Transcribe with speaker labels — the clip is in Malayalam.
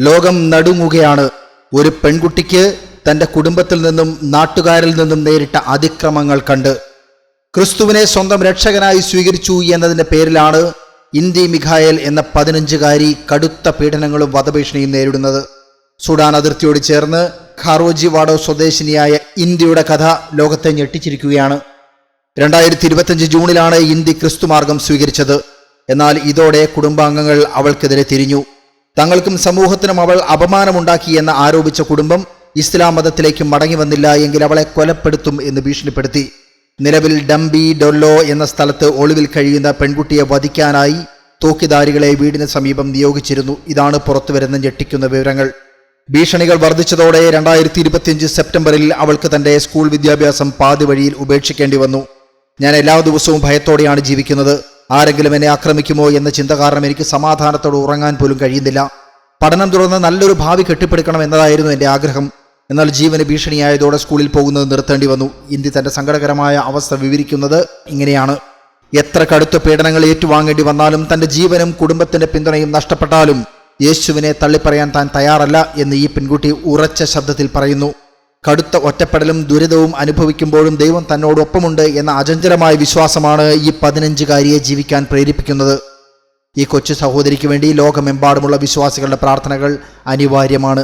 Speaker 1: ലോകം നടുങ്ങുകയാണ്. ഒരു പെൺകുട്ടിക്ക് തൻ്റെ കുടുംബത്തിൽ നിന്നും നാട്ടുകാരിൽ നിന്നും നേരിട്ട അതിക്രമങ്ങൾ കണ്ട് ക്രിസ്തുവിനെ സ്വന്തം രക്ഷകനായി സ്വീകരിച്ചു എന്നതിൻ്റെ പേരിലാണ് ഇന്ദി മിഖായേൽ എന്ന 15-കാരി കടുത്ത പീഡനങ്ങളും വധഭീഷണിയും നേരിടുന്നത്. സുഡാൻ അതിർത്തിയോട് ചേർന്ന് ഖാറോജിവാഡോ സ്വദേശിനിയായ ഇന്ത്യയുടെ കഥ ലോകത്തെ ഞെട്ടിച്ചിരിക്കുകയാണ്. 2025 ജൂണിലാണ് ഇന്ത്യ ക്രിസ്തുമാർഗം സ്വീകരിച്ചത്. എന്നാൽ ഇതോടെ കുടുംബാംഗങ്ങൾ അവൾക്കെതിരെ തിരിഞ്ഞു. തങ്ങൾക്കും സമൂഹത്തിനും അവൾ അപമാനമുണ്ടാക്കി എന്ന് ആരോപിച്ച കുടുംബം ഇസ്ലാം മതത്തിലേക്ക് മടങ്ങി വന്നില്ല എങ്കിൽ അവളെ കൊലപ്പെടുത്തും എന്ന് ഭീഷണിപ്പെടുത്തി. നിലവിൽ ഡംബി ഡൊല്ലോ എന്ന സ്ഥലത്ത് ഒളിവിൽ കഴിയുന്ന പെൺകുട്ടിയെ വധിക്കാനായി തോക്കിധാരികളെ വീടിന് സമീപം നിയോഗിച്ചിരുന്നു. ഇതാണ് പുറത്തുവരുന്ന ഞെട്ടിക്കുന്ന വിവരങ്ങൾ. ഭീഷണികൾ വർദ്ധിച്ചതോടെ 2025 സെപ്റ്റംബറിൽ അവൾക്ക് തൻ്റെ സ്കൂൾ വിദ്യാഭ്യാസം പാതി വഴിയിൽ ഉപേക്ഷിക്കേണ്ടി വന്നു. ഞാൻ എല്ലാ ദിവസവും ഭയത്തോടെയാണ് ജീവിക്കുന്നത്. ആരെങ്കിലും എന്നെ ആക്രമിക്കുമോ എന്ന ചിന്ത കാരണം എനിക്ക് സമാധാനത്തോടെ ഉറങ്ങാൻ പോലും കഴിയുന്നില്ല. പഠനം തുടർന്ന് നല്ലൊരു ഭാവി കെട്ടിപ്പടുക്കണം എന്നതായിരുന്നു എൻ്റെ ആഗ്രഹം. എന്നാൽ ജീവന് ഭീഷണിയായതോടെ സ്കൂളിൽ പോകുന്നത് നിർത്തേണ്ടി വന്നു. ഇന്ത്യ തൻ്റെ സങ്കടകരമായ അവസ്ഥ വിവരിക്കുന്നത് ഇങ്ങനെയാണ്: എത്ര കടുത്ത പീഡനങ്ങൾ ഏറ്റുവാങ്ങേണ്ടി വന്നാലും, തൻ്റെ ജീവനും കുടുംബത്തിൻ്റെ പിന്തുണയും നഷ്ടപ്പെട്ടാലും യേശുവിനെ തള്ളിപ്പറയാൻ താൻ തയ്യാറല്ല എന്ന് ഈ പെൺകുട്ടി ഉറച്ച ശബ്ദത്തിൽ പറയുന്നു. കടുത്ത ഒറ്റപ്പെടലും ദുരിതവും അനുഭവിക്കുമ്പോഴും ദൈവം തന്നോടൊപ്പമുണ്ട് എന്ന അചഞ്ചലമായ വിശ്വാസമാണ് ഈ 15-കാരിയെ ജീവിക്കാൻ പ്രേരിപ്പിക്കുന്നത്. ഈ കൊച്ചു സഹോദരിക്ക് വേണ്ടി ലോകമെമ്പാടുമുള്ള വിശ്വാസികളുടെ പ്രാർത്ഥനകൾ അനിവാര്യമാണ്.